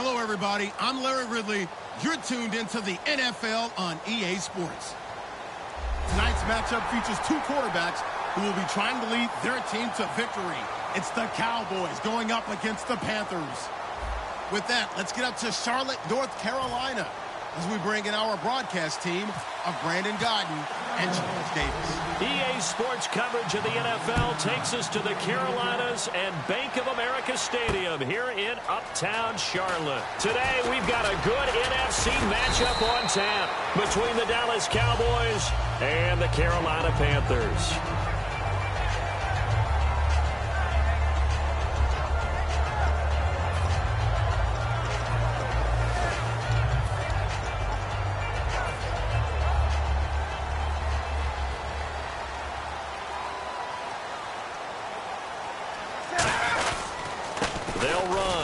Hello, everybody. I'm Larry Ridley. You're tuned into the NFL on EA Sports. Tonight's matchup features two quarterbacks who will be trying to lead their team to victory. It's the Cowboys going up against the Panthers. With that, let's get up to Charlotte, North Carolina, as we bring in our broadcast team of Brandon Godden and Charles Davis. EA Sports coverage of the NFL takes us to the Carolinas and Bank of America Stadium here in Uptown Charlotte. Today, we've got a good NFC matchup on tap between the Dallas Cowboys and the Carolina Panthers.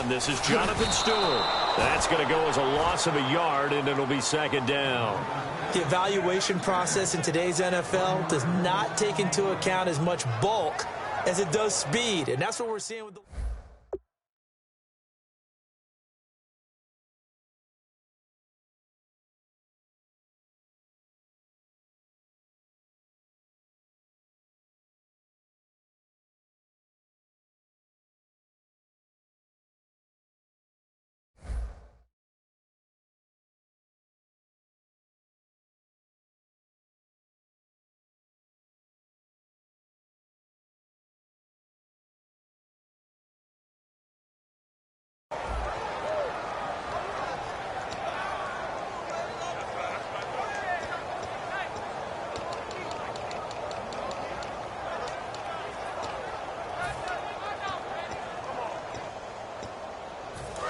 This is Jonathan Stewart. That's going to go as a loss of a yard, and it'll be second down. The evaluation process in today's NFL does not take into account as much bulk as it does speed, and that's what we're seeing with the...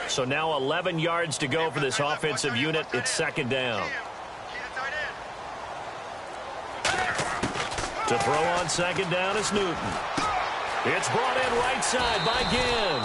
So now 11 yards to go for this offensive unit. It's second down. To throw on second down is Newton. It's brought in right side by Ginn.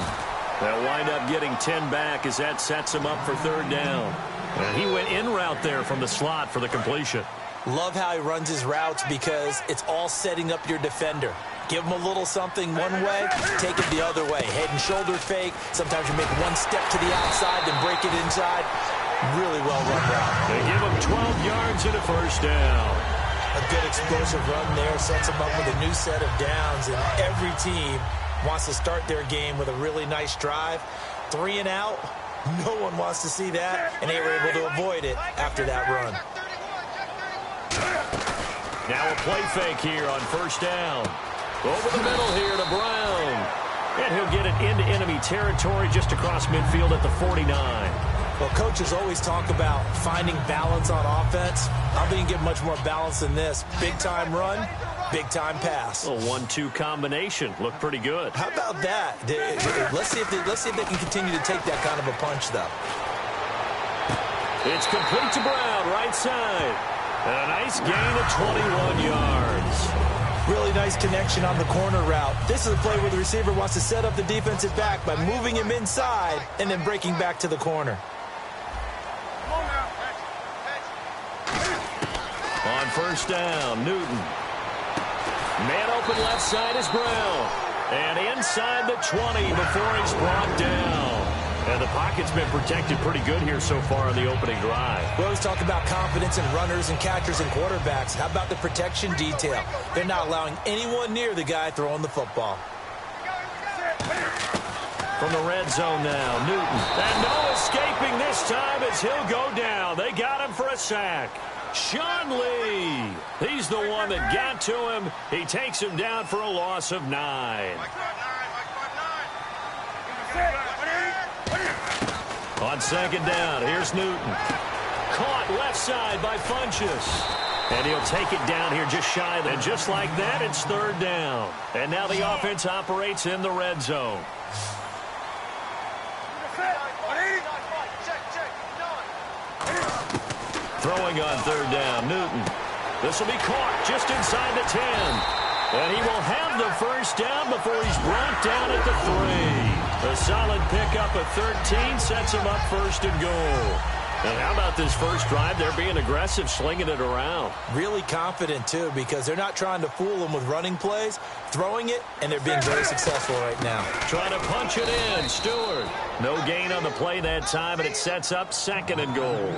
They'll wind up getting 10 back as that sets him up for third down. And he went in route there from the slot for the completion. Love how he runs his routes because it's all setting up your defender. Give him a little something one way, take it the other way. Head and shoulder fake. Sometimes you make one step to the outside, then break it inside. Really well-run route. They give him 12 yards and a first down. A good explosive run there sets them up with a new set of downs, and every team wants to start their game with a really nice drive. 3 and out, no one wants to see that, and they were able to avoid it after that run. Now a play fake here on first down. Over the middle here to Brown. And he'll get it into enemy territory just across midfield at the 49. Well, coaches always talk about finding balance on offense. I don't think you can get much more balance than this. Big-time run, big-time pass. A 1-2 combination. Looked pretty good. How about that? Let's see if they can continue to take that kind of a punch, though. It's complete to Brown, right side. And a nice gain of 21 yards. Really nice connection on the corner route. This is a play where the receiver wants to set up the defensive back by moving him inside and then breaking back to the corner. On first down, Newton. Man open left side is Brown. And inside the 20 before he's brought down. And the pocket's been protected pretty good here so far on the opening drive. We always talk about confidence in runners and catchers and quarterbacks. How about the protection detail? They're not allowing anyone near the guy throwing the football. From the red zone now, Newton. And no escaping this time as he'll go down. They got him for a sack. Sean Lee. He's the one that got to him. He takes him down for a loss of 9. On second down, here's Newton. Caught left side by Funchess. And he'll take it down here just shy of them. And just like that, it's third down. And now the offense operates in the red zone. Throwing on third down, Newton. This will be caught just inside the 10. And he will have the first down before he's brought down at the 3. A solid pickup of 13 sets him up first and goal. And how about this first drive? They're being aggressive, slinging it around. Really confident, too, because they're not trying to fool them with running plays, throwing it, and they're being very successful right now. Trying to punch it in. Stewart. No gain on the play that time, and it sets up 2nd and goal.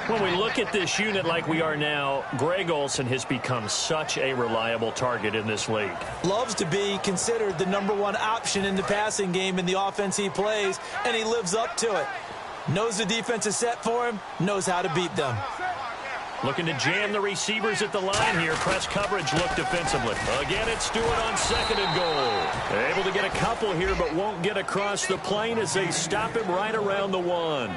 When we look at this unit like we are now, Greg Olsen has become such a reliable target in this league. Loves to be considered the #1 option in the passing game in the offense he plays, and he lives up to it. Knows the defense is set for him, knows how to beat them. Looking to jam the receivers at the line here. Press coverage look defensively. Again, it's Stewart on 2nd and goal. They're able to get a couple here, but won't get across the plane as they stop him right around the 1.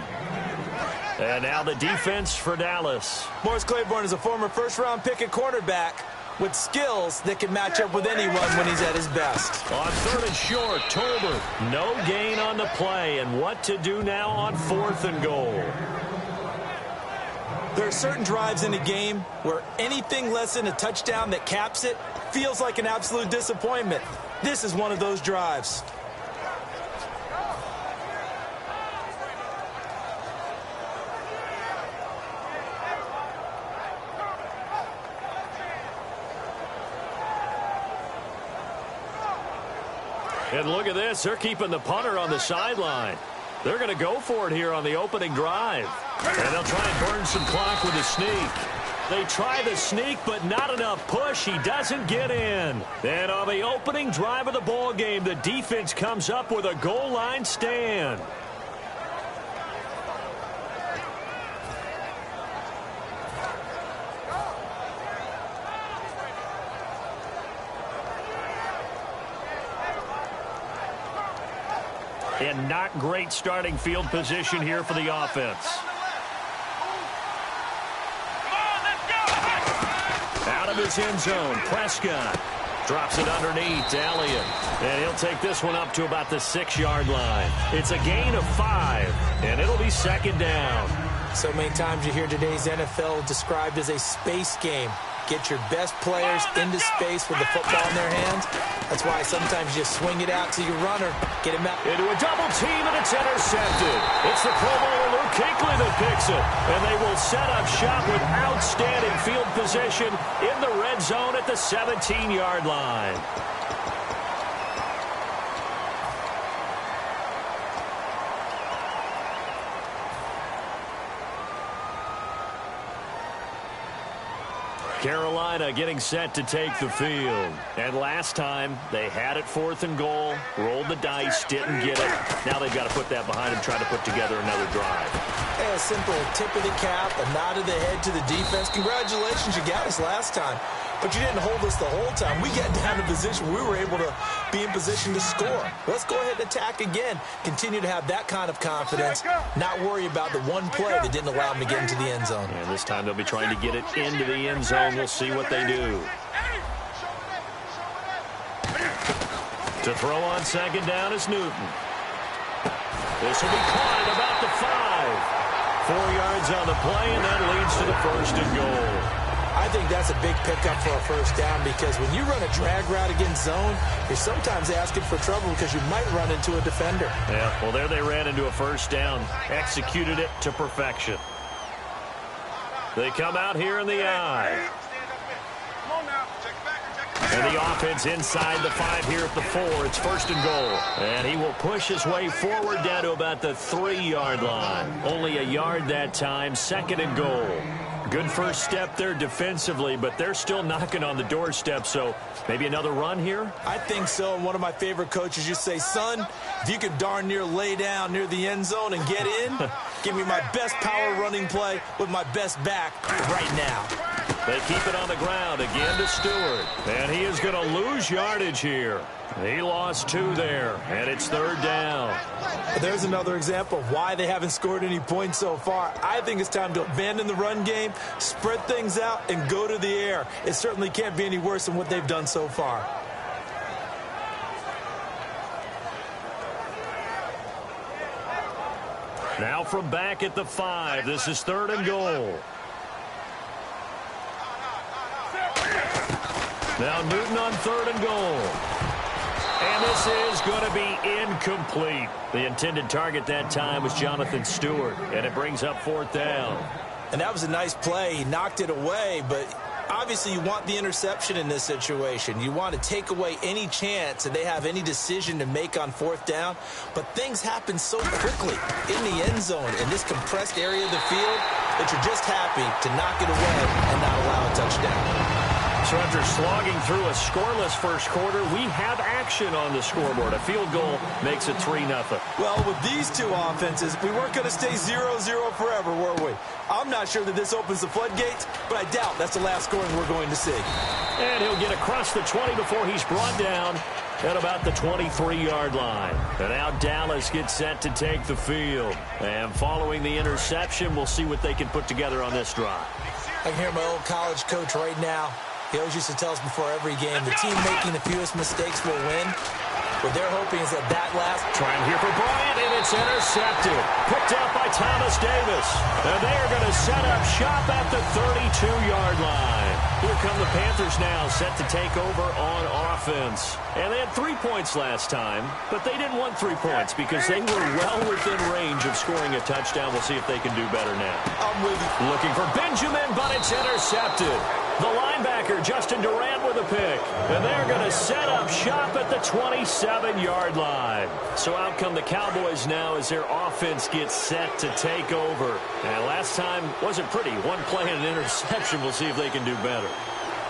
And now the defense for Dallas. Morris Claiborne is a former first-round pick at cornerback with skills that can match up with anyone when he's at his best. On 3rd and short, Tolbert. No gain on the play, and what to do now on 4th and goal. There are certain drives in a game where anything less than a touchdown that caps it feels like an absolute disappointment. This is one of those drives. And look at this. They're keeping the punter on the sideline. They're going to go for it here on the opening drive. And they'll try and burn some clock with a sneak. They try the sneak, but not enough push. He doesn't get in. And on the opening drive of the ball game, the defense comes up with a goal line stand. And not great starting field position here for the offense. Out of his end zone, Prescott drops it underneath to Elliott. And he'll take this one up to about the 6-yard line. It's a gain of 5, and it'll be 2nd down. So many times you hear today's NFL described as a space game. Get your best players into space with the football in their hands. That's why sometimes you swing it out to your runner, get him out. Into a double team, and it's intercepted. It's the Pro Bowler Luke Kuechly that picks it. And they will set up shop with outstanding field position in the red zone at the 17-yard line. Carolina getting set to take the field. And last time, they had it 4th and goal, rolled the dice, didn't get it. Now they've got to put that behind them, try to put together another drive. A simple tip of the cap, a nod of the head to the defense. Congratulations, you got us last time. But you didn't hold us the whole time. We got down to position we were able to be in position to score. Let's go ahead and attack again. Continue to have that kind of confidence. Not worry about the one play that didn't allow them to get into the end zone. And this time they'll be trying to get it into the end zone. We'll see what they do. To throw on 2nd down is Newton. This will be caught at about the 5. 4 yards on the play, and that leads to the 1st and goal. I think that's a big pickup for a 1st down because when you run a drag route against zone, you're sometimes asking for trouble because you might run into a defender. Yeah, well, there they ran into a 1st down. Executed it to perfection. They come out here in the I. And the offense inside the 5 here at the 4. It's 1st and goal. And he will push his way forward down to about the 3-yard line. Only a yard that time. 2nd and goal. Good first step there defensively, but they're still knocking on the doorstep, so maybe another run here? I think so, and one of my favorite coaches used to say, son, if you can darn near lay down near the end zone and get in, give me my best power running play with my best back right now. They keep it on the ground again to Stewart, and he is going to lose yardage here. He lost 2 there, and it's 3rd down. There's another example of why they haven't scored any points so far. I think it's time to abandon the run game, spread things out, and go to the air. It certainly can't be any worse than what they've done so far. Now from back at the 5, this is 3rd and goal. Now Newton on 3rd and goal. And this is going to be incomplete. The intended target that time was Jonathan Stewart, and it brings up 4th down. And that was a nice play. He knocked it away, but obviously you want the interception in this situation. You want to take away any chance that they have any decision to make on 4th down. But things happen so quickly in the end zone in this compressed area of the field that you're just happy to knock it away and not allow a touchdown. So after slogging through a scoreless first quarter, we have action on the scoreboard. A field goal makes it 3-0. Well, with these two offenses, we weren't going to stay 0-0 forever, were we? I'm not sure that this opens the floodgates, but I doubt that's the last scoring we're going to see. And he'll get across the 20 before he's brought down at about the 23-yard line. And now Dallas gets set to take the field. And following the interception, we'll see what they can put together on this drive. I can hear my old college coach right now. He always used to tell us before every game, the team making the fewest mistakes will win. What they're hoping is that last... Trying here for Bryant, and it's intercepted. Picked out by Thomas Davis. And they are going to set up shop at the 32-yard line. Here come the Panthers now, set to take over on offense. And they had 3 points last time, but they didn't want 3 points because they were well within range of scoring a touchdown. We'll see if they can do better now. I'm with you. Looking for Benjamin, but it's intercepted. The linebacker, Justin Durant, with a pick. And they're going to set up shop at the 27-yard line. So out come the Cowboys now as their offense gets set to take over. And last time wasn't pretty. One play and an interception. We'll see if they can do better.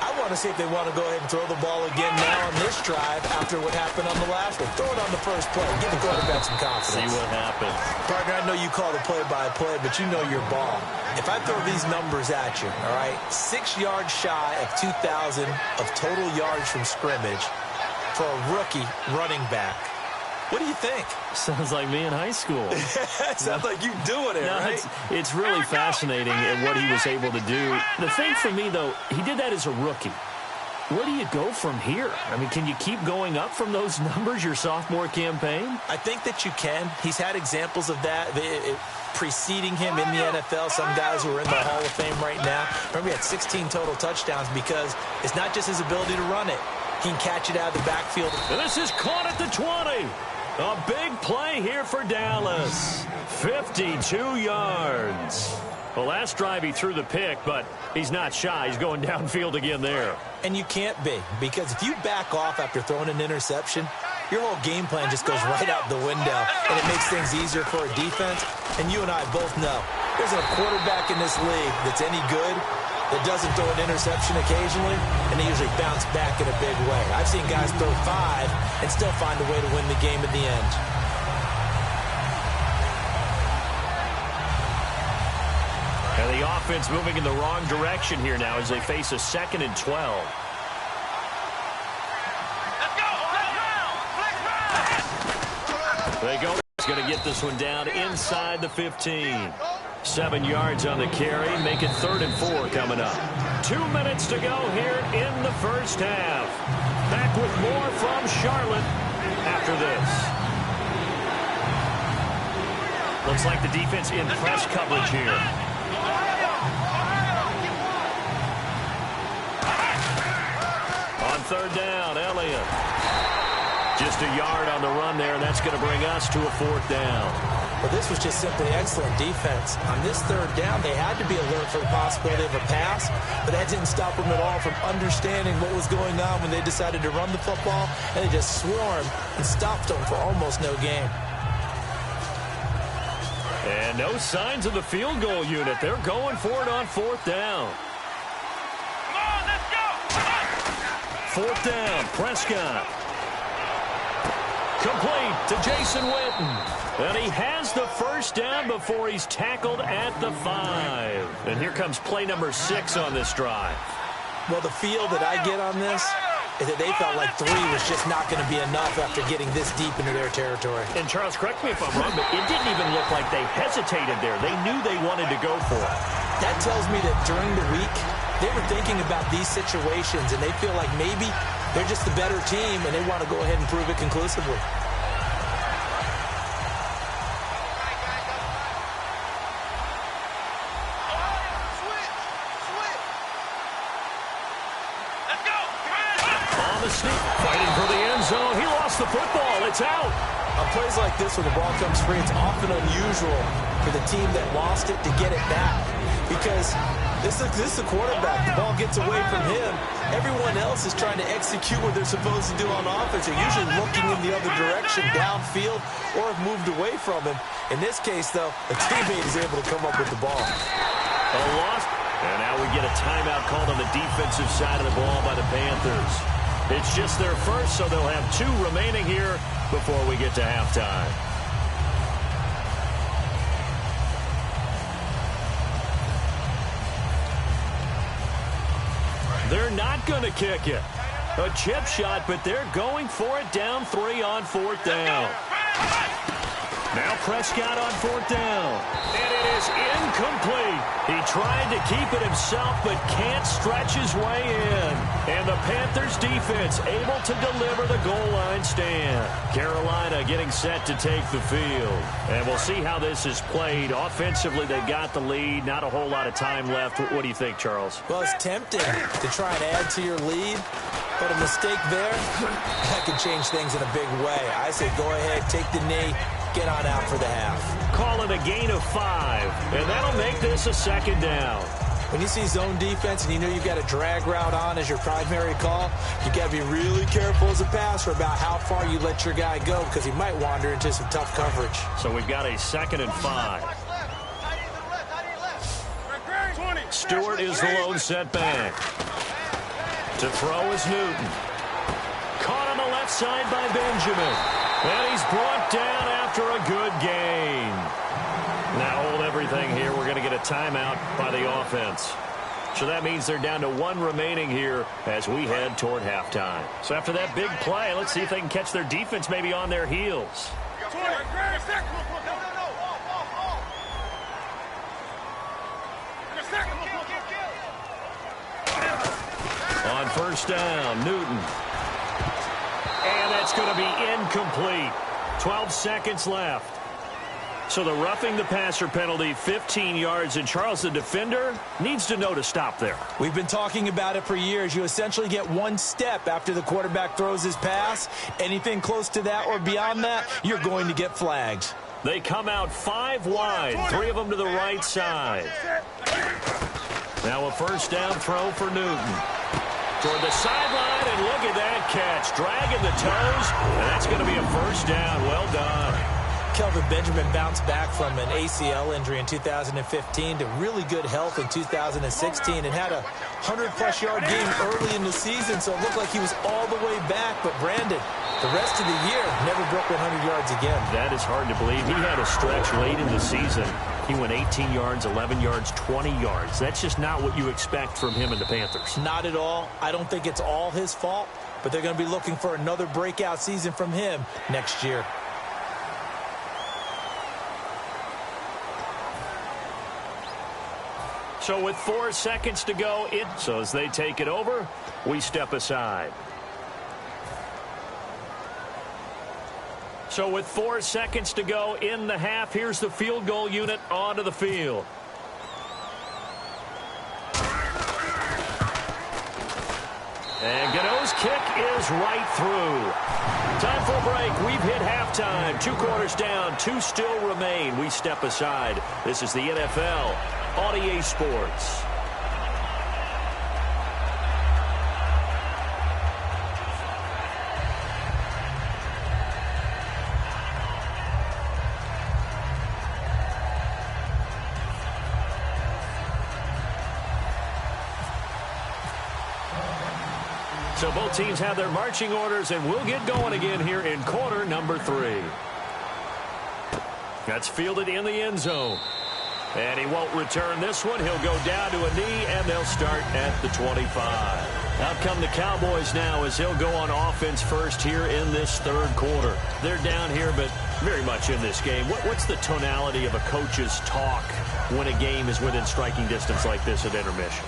I want to see if they want to go ahead and throw the ball again now on this drive after what happened on the last one. Throw it on the first play. Give the quarterback some confidence. See what happens. Partner, I know you call the play-by-play, but you know your ball. If I throw these numbers at you, all right, 6 yards shy of 2,000 of total yards from scrimmage for a rookie running back. What do you think? Sounds like me in high school. Sounds like you doing it, right? It's really fascinating at what he was able to do. The thing for me, though, he did that as a rookie. Where do you go from here? I mean, can you keep going up from those numbers your sophomore campaign? I think that you can. He's had examples of that preceding him in the NFL. Some guys who are in the Hall of Fame right now. Remember, he had 16 total touchdowns because it's not just his ability to run it. He can catch it out of the backfield. And this is caught at the 20. A big play here for Dallas. 52 yards. Well, last drive he threw the pick, but he's not shy. He's going downfield again there. And you can't be, because if you back off after throwing an interception, your whole game plan just goes right out the window, and it makes things easier for a defense. And you and I both know there's a quarterback in this league that's any good that doesn't throw an interception occasionally, and they usually bounce back in a big way. I've seen guys throw 5 and still find a way to win the game at the end. And the offense moving in the wrong direction here now as they face a 2nd and 12. They go. He's going to get this one down inside the 15. 7 yards on the carry. Make it 3rd and 4 coming up. 2 minutes to go here in the first half. Back with more from Charlotte after this. Looks like the defense in press coverage here. On 3rd down, Elliott. Just a yard on the run there, and that's going to bring us to a 4th down. Well, this was just simply excellent defense. On this 3rd down, they had to be alert for the possibility of a pass, but that didn't stop them at all from understanding what was going on when they decided to run the football, and they just swarmed and stopped them for almost no gain. And no signs of the field goal unit. They're going for it on 4th down. Come on, let's go! 4th down, Prescott. Complete to Jason Witten. And he has the first down before he's tackled at the 5. And here comes play number 6 on this drive. Well, the feel that I get on this is that they felt like 3 was just not going to be enough after getting this deep into their territory. And Charles, correct me if I'm wrong, but it didn't even look like they hesitated there. They knew they wanted to go for it. That tells me that during the week, they were thinking about these situations, and they feel like maybe they're just the better team, and they want to go ahead and prove it conclusively. gets the football. It's out. On plays like this, when the ball comes free, it's often unusual for the team that lost it to get it back. Because this is the quarterback. The ball gets away from him. Everyone else is trying to execute what they're supposed to do on offense. They're usually looking in the other direction, downfield, or have moved away from him. In this case, though, a teammate is able to come up with the ball. A loss. And now we get a timeout called on the defensive side of the ball by the Panthers. It's just their first, so they'll have 2 remaining here before we get to halftime. They're not going to kick it. A chip shot, but they're going for it down 3 on 4th down. Now Prescott on 4th down. And it is incomplete. He tried to keep it himself, but can't stretch his way in. And the Panthers defense able to deliver the goal line stand. Carolina getting set to take the field. And we'll see how this is played. Offensively, they've got the lead. Not a whole lot of time left. What do you think, Charles? Well, it's tempting to try and add to your lead. But a mistake there, that could change things in a big way. I say go ahead, take the knee, get on out for the half. Call it a gain of 5, and that'll make this a 2nd down. When you see zone defense and you know you've got a drag route on as your primary call, you got to be really careful as a passer about how far you let your guy go because he might wander into some tough coverage. So we've got a 2nd and 5. Stewart is the lone setback. To throw is Newton. Caught on the left side by Benjamin. And he's brought down after a good gain. Now hold everything here. We're going to get a timeout by the offense. So that means they're down to 1 remaining here as we head toward halftime. So after that big play, let's see if they can catch their defense maybe on their heels. On 1st down, Newton. And that's going to be incomplete. 12 seconds left. So the roughing the passer penalty, 15 yards. And Charles, the defender, needs to know to stop there. We've been talking about it for years. You essentially get 1 step after the quarterback throws his pass. Anything close to that or beyond that, you're going to get flagged. They come out 5 wide, 3 of them to the right side. Now a 1st down throw for Newton. Toward the sideline, and look at that catch. Dragging the toes, and that's going to be a 1st down. Well done. Kelvin Benjamin bounced back from an ACL injury in 2015 to really good health in 2016 and had a 100-plus yard game early in the season, so it looked like he was all the way back. But Brandon, the rest of the year, never broke 100 yards again. That is hard to believe. He had a stretch late in the season. He went 18 yards, 11 yards, 20 yards. That's just not what you expect from him and the Panthers. Not at all. I don't think it's all his fault, but they're going to be looking for another breakout season from him next year. So with 4 seconds to go, so as they take it over, we step aside. So with 4 seconds to go in the half, here's the field goal unit onto the field. And Gano's kick is right through. Time for a break. We've hit halftime. 2 quarters down, 2 still remain. We step aside. This is the NFL on EA Sports. So both teams have their marching orders, and we'll get going again here in quarter number 3. That's fielded in the end zone. And he won't return this one. He'll go down to a knee, and they'll start at the 25. Out come the Cowboys now as he'll go on offense first here in this 3rd quarter. They're down here, but very much in this game. What's the tonality of a coach's talk when a game is within striking distance like this at intermission?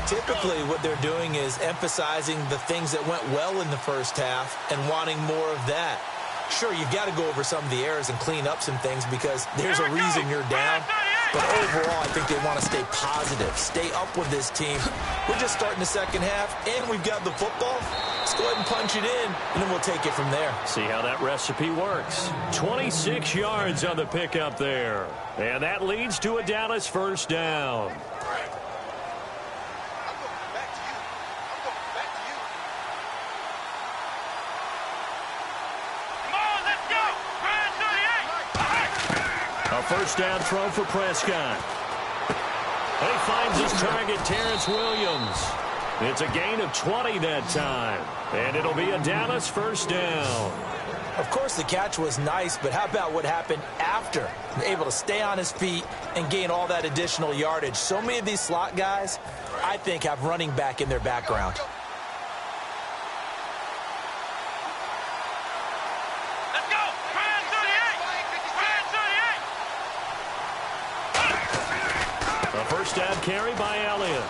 Typically, what they're doing is emphasizing the things that went well in the first half and wanting more of that. Sure, you've got to go over some of the errors and clean up some things because there's a reason you're down. But overall, I think they want to stay positive, stay up with this team. We're just starting the second half, and we've got the football. Let's go ahead and punch it in, and then we'll take it from there. See how that recipe works. 26 yards on the pickup there. And that leads to a Dallas first down. A first down throw for Prescott. He finds his target, Terrence Williams. It's a gain of 20 that time. And it'll be a Dallas first down. Of course, the catch was nice, but how about what happened after? Able to stay on his feet and gain all that additional yardage. So many of these slot guys, I think, have running back in their background. Let's go! Brand 38! A first down carry by Elliott.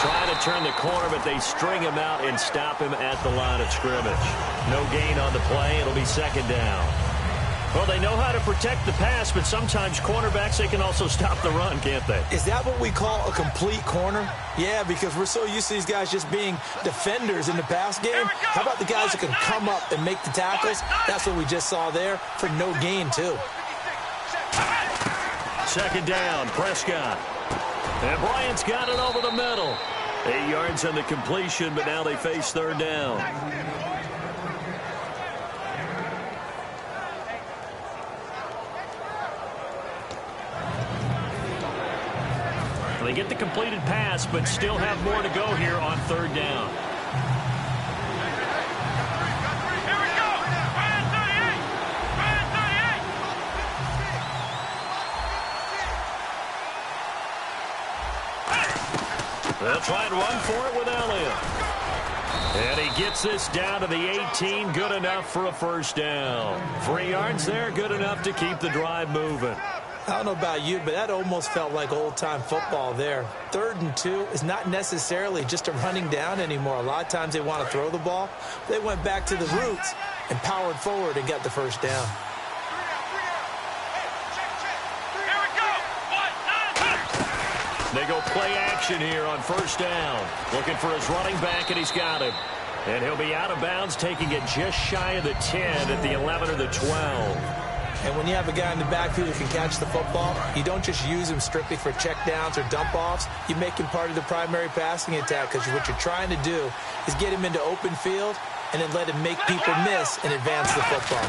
Trying to turn the corner, but they string him out and stop him at the line of scrimmage. No gain on the play. It'll be second down. Well, they know how to protect the pass, but sometimes cornerbacks, they can also stop the run, can't they? Is that what we call a complete corner? Yeah, because we're so used to these guys just being defenders in the pass game. How about the guys that can come up and make the tackles? That's what we just saw there for no gain, too. Second down, Prescott. And Bryant's got it over the middle. 8 yards on the completion, but now they face third down. They get the completed pass, but still have more to go here on third down. Here we go! Brand 38! Brand 38! They'll try and run for it with Elliott. And he gets this down to the 18, good enough for a first down. 3 yards there, good enough to keep the drive moving. I don't know about you, but that almost felt like old-time football there. 3rd and 2 is not necessarily just a running down anymore. A lot of times they want to throw the ball. They went back to the roots and powered forward and got the first down. Here we go! 1, 9, 2! They go play action here on first down. Looking for his running back, and he's got him. And he'll be out of bounds, taking it just shy of the 10 at the 11 or the 12. And when you have a guy in the backfield who can catch the football, you don't just use him strictly for checkdowns or dump-offs. You make him part of the primary passing attack, because what you're trying to do is get him into open field and then let him make people miss and advance the football.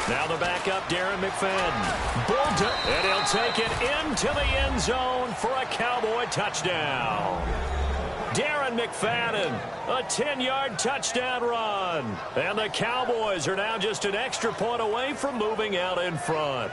Now the backup, Darren McFadden. Bolton, and he'll take it into the end zone for a Cowboy touchdown. Darren McFadden, a 10-yard touchdown run. And the Cowboys are now just an extra point away from moving out in front.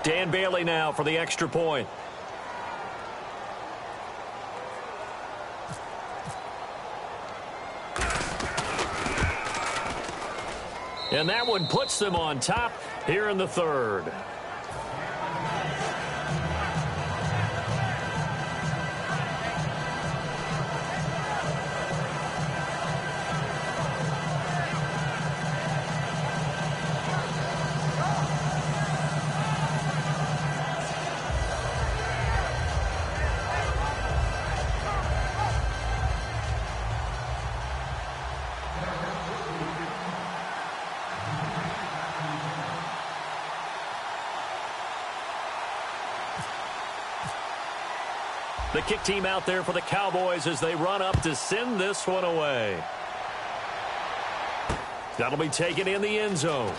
Dan Bailey now for the extra point. And that one puts them on top here in the third. The kick team out there for the Cowboys as they run up to send this one away. That'll be taken in the end zone.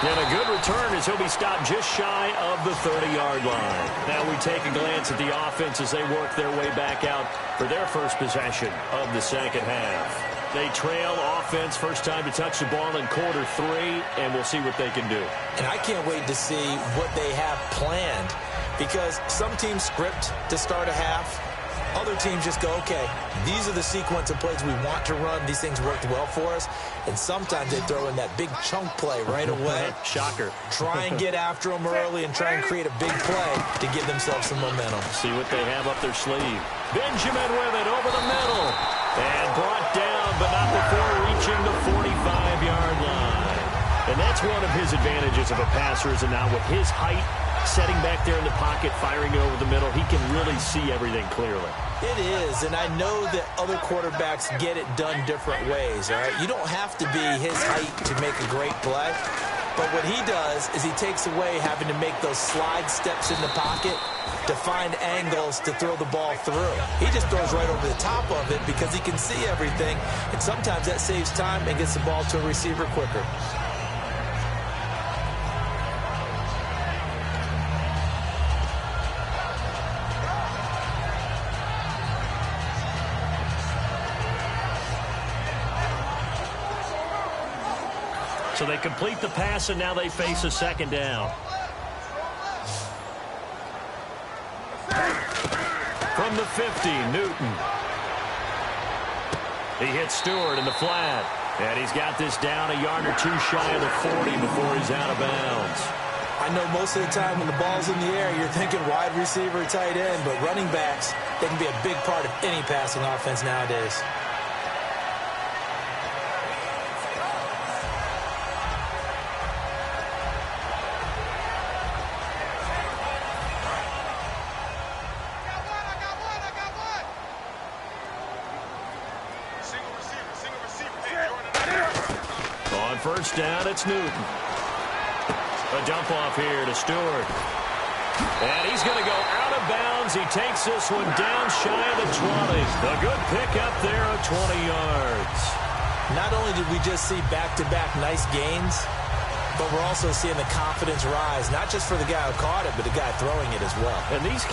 And a good return as he'll be stopped just shy of the 30-yard line. Now we take a glance at the offense as they work their way back out for their first possession of the second half. They trail offense, first time to touch the ball in quarter 3, and we'll see what they can do. And I can't wait to see what they have planned, because some teams script to start a half. Other teams just go, okay, these are the sequence of plays we want to run. These things worked well for us. And sometimes they throw in that big chunk play right away. Shocker. Try and get after them early and try and create a big play to give themselves some momentum. See what they have up their sleeve. Benjamin with it over the middle. And brought down, but not before reaching the 45-yard line. And that's one of his advantages of a passer, is now with his height, setting back there in the pocket, firing it over the middle, he can really see everything clearly. It is, and I know that other quarterbacks get it done different ways, all right? You don't have to be his height to make a great play, but what he does is he takes away having to make those slide steps in the pocket to find angles to throw the ball through. He just throws right over the top of it because he can see everything, and sometimes that saves time and gets the ball to a receiver quicker. So they complete the pass, and now they face a second down. From the 50, Newton. He hits Stewart in the flat. And he's got this down a yard or two shy of the 40 before he's out of bounds. I know most of the time when the ball's in the air, you're thinking wide receiver, tight end, but running backs, they can be a big part of any passing offense nowadays. First down, it's Newton. A dump off here to Stewart. And he's going to go out of bounds. He takes this one down shy of the 20. A good pickup there of 20 yards. Not only did we just see back-to-back nice gains, but we're also seeing the confidence rise, not just for the guy who caught it, but the guy throwing it as well. And these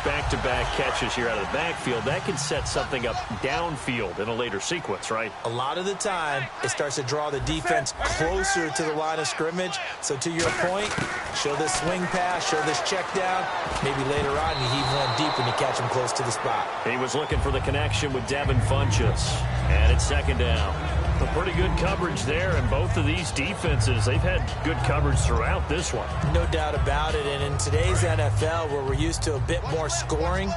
back-to-back catches here out of the backfield, that can set something up downfield in a later sequence, right? A lot of the time, it starts to draw the defense closer to the line of scrimmage. So to your point, show this swing pass, show this check down. Maybe later on, you heave one deep when you catch him close to the spot. He was looking for the connection with Devin Funchess. And it's second down. A pretty good coverage there, and both of these defenses, they've had good coverage throughout this one. No doubt about it, and in today's NFL, where we're used to a bit more scoring,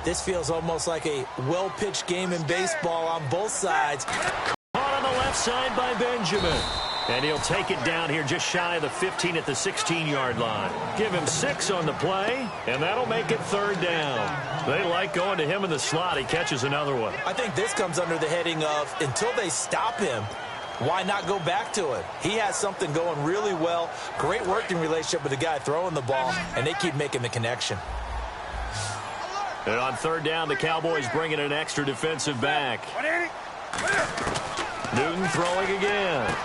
this feels almost like a well-pitched game in baseball on both sides. Caught on the left side by Benjamin. And he'll take it down here just shy of the 15 at the 16-yard line. Give him 6 on the play, and that'll make it third down. They like going to him in the slot. He catches another one. I think this comes under the heading of, until they stop him, why not go back to it? He has something going really well. Great working relationship with the guy throwing the ball, and they keep making the connection. And on third down, the Cowboys bring in an extra defensive back. Newton throwing again.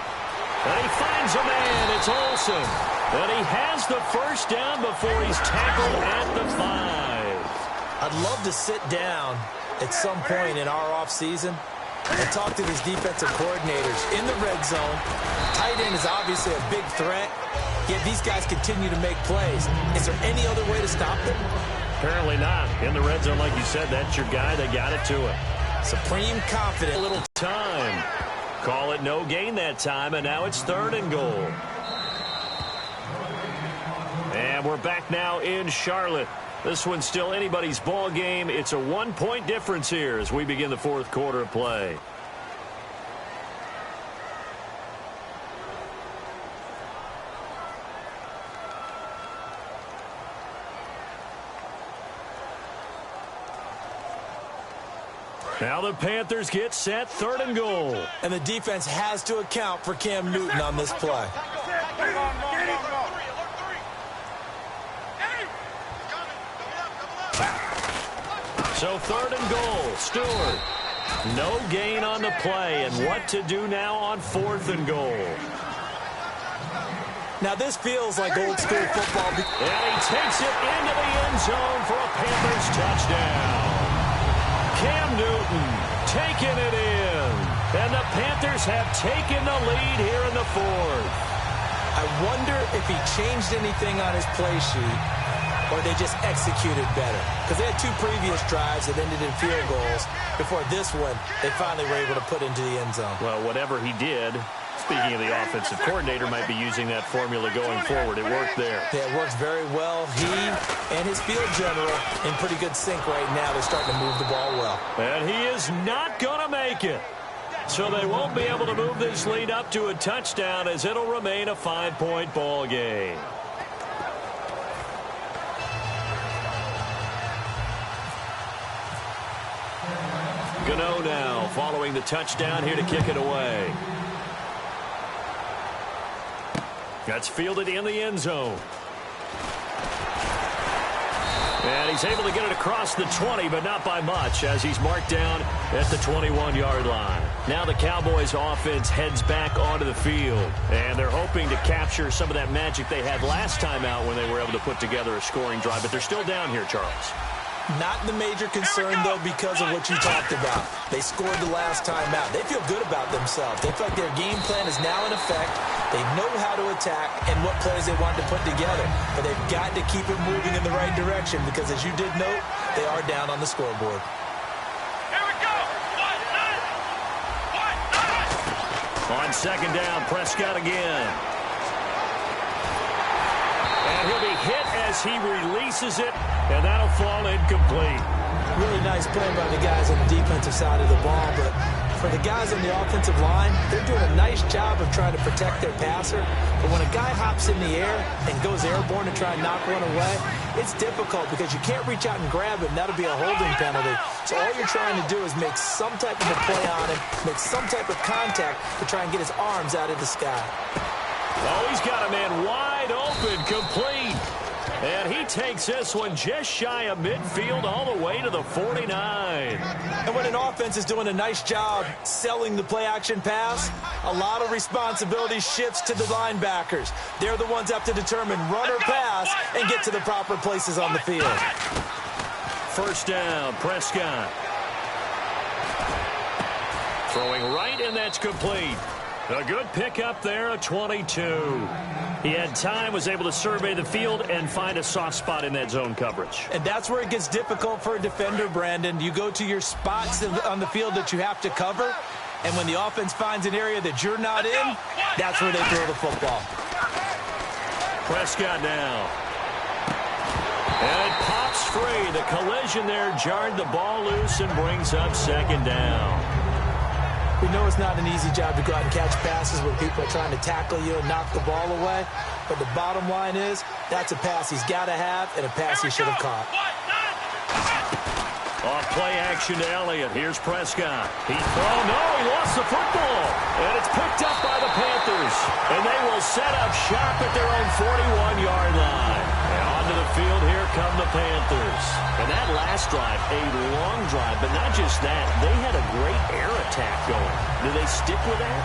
And he finds a man. It's Olsen. And he has the first down before he's tackled at the 5. I'd love to sit down at some point in our offseason and talk to these defensive coordinators in the red zone. Tight end is obviously a big threat, yet these guys continue to make plays. Is there any other way to stop them? Apparently not. In the red zone, like you said, that's your guy. They got it to him. Supreme confidence. A little time. Call it no gain that time, and now it's third and goal. And we're back now in Charlotte. This one's still anybody's ball game. It's a 1-point difference here as we begin the fourth quarter of play. Now the Panthers get set, third and goal. And the defense has to account for Cam Newton on this play. So third and goal, Stewart. No gain on the play, and what to do now on fourth and goal. Now this feels like old school football. And he takes it into the end zone for a Panthers touchdown. Cam Newton taking it in. And the Panthers have taken the lead here in the fourth. I wonder if he changed anything on his play sheet or they just executed better? Because they had 2 previous drives that ended in field goals. Before this one, they finally were able to put into the end zone. Well, whatever he did, speaking of the offensive coordinator, might be using that formula going forward. It worked there. Yeah, it works very well. He and his field general in pretty good sync right now. They're starting to move the ball well. And he is not going to make it. So they won't be able to move this lead up to a touchdown as it'll remain a 5-point ball game. Gano now following the touchdown here to kick it away. That's fielded in the end zone. And he's able to get it across the 20, but not by much, as he's marked down at the 21-yard line. Now the Cowboys offense heads back onto the field, and they're hoping to capture some of that magic they had last time out when they were able to put together a scoring drive, but they're still down here, Charles. Not the major concern, though, because of what you talked about. They scored the last time out. They feel good about themselves. They feel like their game plan is now in effect. They know how to attack and what plays they want to put together. But they've got to keep it moving in the right direction because, as you did note, they are down on the scoreboard. Here we go. On second down, Prescott again. And he'll be hit as he releases it, and that'll fall incomplete. Really nice play by the guys on the defensive side of the ball, but for the guys on the offensive line, they're doing a nice job of trying to protect their passer. But when a guy hops in the air and goes airborne to try and knock one away, it's difficult because you can't reach out and grab it, and that'll be a holding penalty. So all you're trying to do is make some type of a play on him, make some type of contact to try and get his arms out of the sky. Oh, he's got a man wide open, complete. And he takes this one just shy of midfield all the way to the 49. And when an offense is doing a nice job selling the play-action pass, a lot of responsibility shifts to the linebackers. They're the ones that have to determine run or pass and get to the proper places on the field. First down, Prescott. Throwing right, and that's complete. A good pickup there, a 22. He had time, was able to survey the field and find a soft spot in that zone coverage. And that's where it gets difficult for a defender, Brandon. You go to your spots on the field that you have to cover, and when the offense finds an area that you're not in, that's where they throw the football. Prescott now. And it pops free. The collision there jarred the ball loose and brings up second down. We know it's not an easy job to go out and catch passes when people are trying to tackle you and knock the ball away. But the bottom line is, that's a pass he's got to have and a pass he should have caught. Off play action to Elliott. Here's Prescott. He lost the football. And it's picked up by the Panthers. And they will set up shop at their own 41-yard line. And onto the field, here come the Panthers. And that last drive, a long drive, but not just that. They had a great air attack going. Do they stick with that?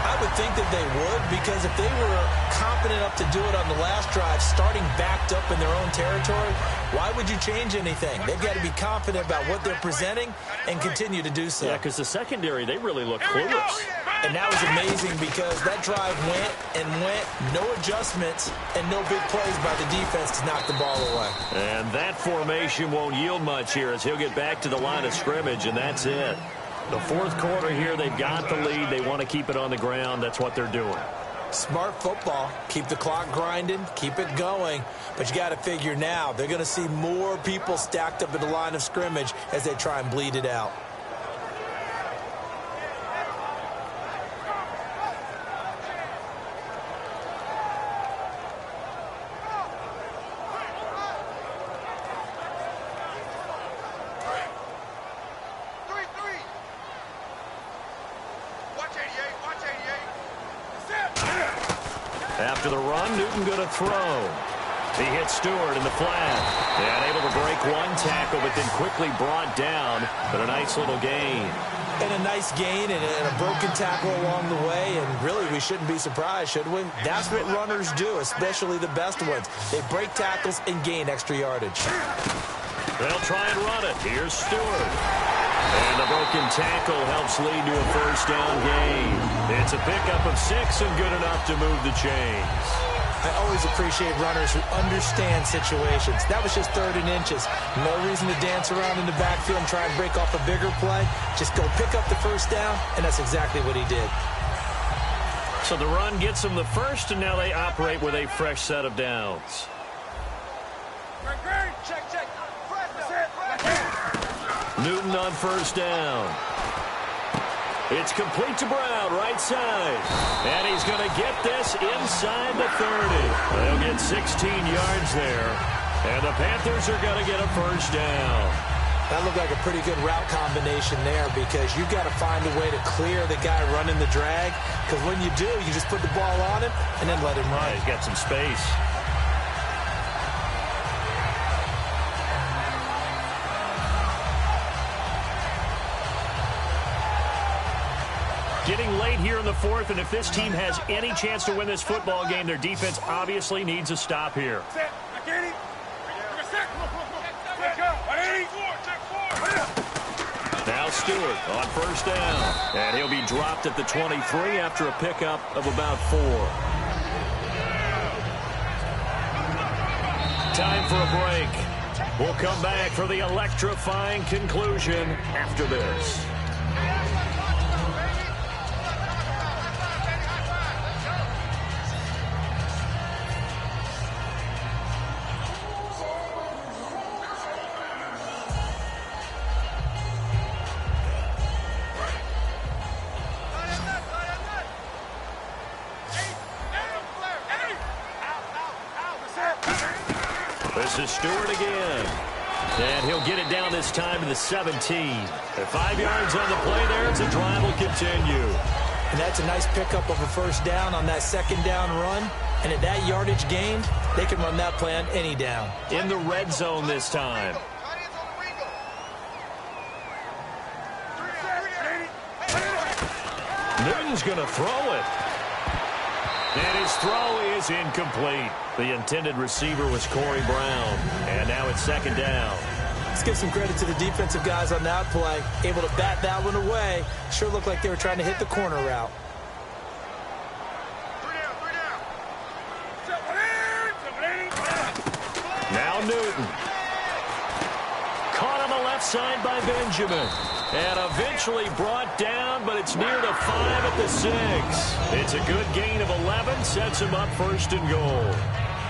I would think that they would, because if they were confident enough to do it on the last drive, starting backed up in their own territory, why would you change anything? They've got to be confident about what they're presenting and continue to do so. Yeah, because the secondary, they really look clueless. And that was amazing because that drive went and went, no adjustments, and no big plays by the defense to knock the ball away. And that formation won't yield much here as he'll get back to the line of scrimmage, and that's it. The fourth quarter here, they've got the lead. They want to keep it on the ground. That's what they're doing. Smart football. Keep the clock grinding. Keep it going. But you got to figure now, they're going to see more people stacked up at the line of scrimmage as they try and bleed it out. After the run, Newton going to throw. He hits Stewart in the flat. And able to break one tackle, but then quickly brought down. But a nice little gain. And a nice gain and a broken tackle along the way. And really, we shouldn't be surprised, should we? That's what runners do, especially the best ones. They break tackles and gain extra yardage. They'll try and run it. Here's Stewart. And the broken tackle helps lead to a first down gain. It's a pickup of 6 and good enough to move the chains. I always appreciate runners who understand situations. That was just 3rd and inches. No reason to dance around in the backfield and try and break off a bigger play. Just go pick up the first down, and that's exactly what he did. So the run gets them the first, and now they operate with a fresh set of downs. Newton on first down. It's complete to Brown, right side. And he's going to get this inside the 30. They'll get 16 yards there. And the Panthers are going to get a first down. That looked like a pretty good route combination there because you've got to find a way to clear the guy running the drag. Because when you do, you just put the ball on him and then let him run. Yeah, he's got some space. Getting late here in the 4th, and if this team has any chance to win this football game, their defense obviously needs a stop here. Now Stewart on first down, and he'll be dropped at the 23 after a pickup of about 4. Time for a break. We'll come back for the electrifying conclusion after this. This is Stewart again. And he'll get it down this time to the 17. At 5 yards on the play there, the drive will continue. And that's a nice pickup of a first down on that second down run. And at that yardage gained, they can run that play on any down. In the red zone this time. Newton's going to throw it. And his throw is incomplete. The intended receiver was Corey Brown. And now it's second down. Let's give some credit to the defensive guys on that play. Able to bat that one away. Sure looked like they were trying to hit the corner route. Now Newton. Caught on the left side by Benjamin. And eventually brought down, but it's near the 5 at the 6. It's a good gain of 11, sets him up first and goal.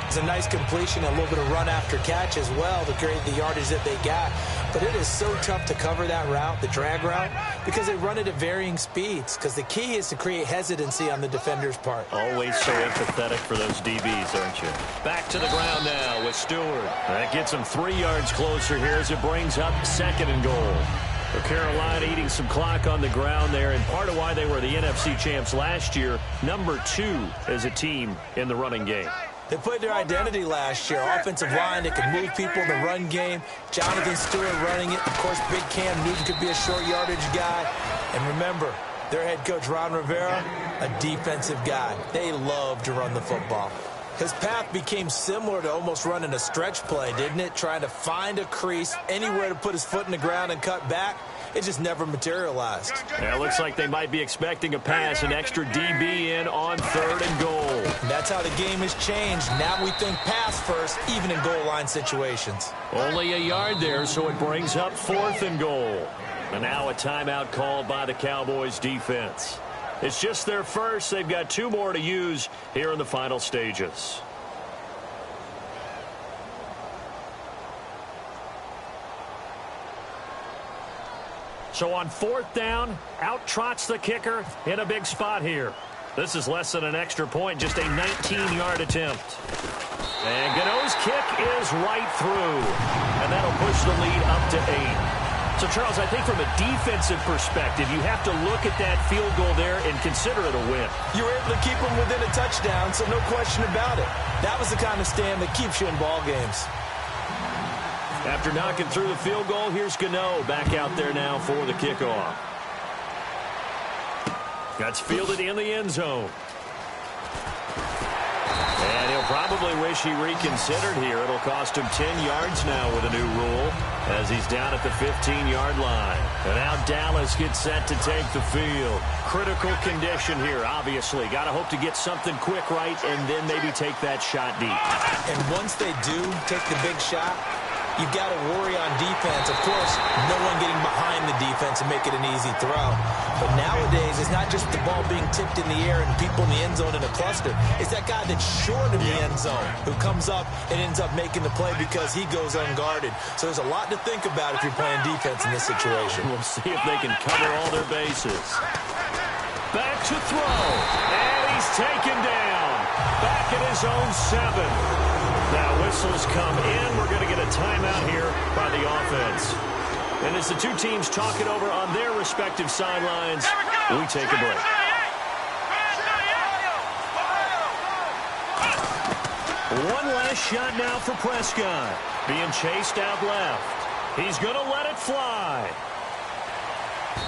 It's a nice completion, a little bit of run after catch as well to create the yardage that they got. But it is so tough to cover that route, the drag route, because they run it at varying speeds. Because the key is to create hesitancy on the defender's part. Always so empathetic for those DBs, aren't you? Back to the ground now with Stewart. That gets him 3 yards closer here as it brings up second and goal. For Carolina eating some clock on the ground there, and part of why they were the NFC champs last year, number 2 as a team in the running game. They played their identity last year. Offensive line that can move people in the run game. Jonathan Stewart running it. Of course, Big Cam Newton could be a short yardage guy. And remember, their head coach, Ron Rivera, a defensive guy. They love to run the football. His path became similar to almost running a stretch play, didn't it? Trying to find a crease, anywhere to put his foot in the ground and cut back. It just never materialized. Yeah, it looks like they might be expecting a pass, an extra DB in on third and goal. And that's how the game has changed. Now we think pass first, even in goal line situations. Only a yard there, so it brings up fourth and goal. And now a timeout called by the Cowboys defense. It's just their first. They've got 2 more to use here in the final stages. So on fourth down, out trots the kicker in a big spot here. This is less than an extra point, just a 19-yard attempt. And Gano's kick is right through. And that'll push the lead up to 8. So, Charles, I think from a defensive perspective, you have to look at that field goal there and consider it a win. You were able to keep them within a touchdown, so no question about it. That was the kind of stand that keeps you in ball games. After knocking through the field goal, here's Gano back out there now for the kickoff. That's fielded in the end zone. And he'll probably wish he reconsidered here. It'll cost him 10 yards now with a new rule. as he's down at the 15-yard line. And now Dallas gets set to take the field. Critical condition here, obviously. Got to hope to get something quick right and then maybe take that shot deep. And once they do take the big shot, you've got to worry on defense. Of course, no one getting behind the defense and make it an easy throw. But nowadays, it's not just the ball being tipped in the air and people in the end zone in a cluster. It's that guy that's short of the end zone who comes up and ends up making the play because he goes unguarded. So there's a lot to think about if you're playing defense in this situation. We'll see if they can cover all their bases. Back to throw. And he's taken down. Back at his own 7. Now whistles come in. We're going to get a timeout here by the offense. And as the two teams talk it over on their respective sidelines, we take a break. One last shot now for Prescott. Being chased out left. He's going to let it fly.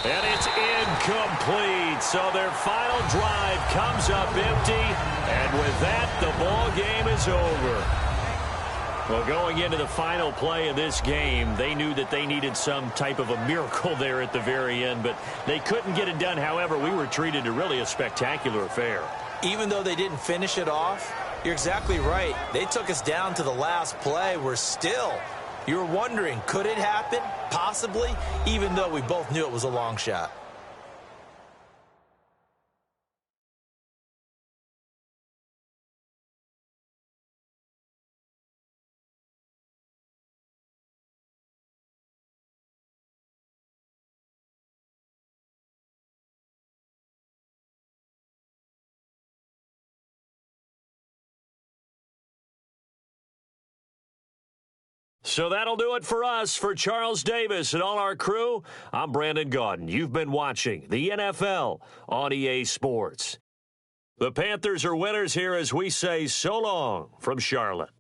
And it's incomplete. So their final drive comes up empty. And with that, the ball game is over. Well, going into the final play of this game, they knew that they needed some type of a miracle there at the very end, but they couldn't get it done. However, we were treated to really a spectacular affair. Even though they didn't finish it off, you're exactly right. They took us down to the last play. We're still, you're wondering, could it happen? Possibly, even though we both knew it was a long shot. So that'll do it for us. For Charles Davis and all our crew, I'm Brandon Gaudin. You've been watching the NFL on EA Sports. The Panthers are winners here as we say so long from Charlotte.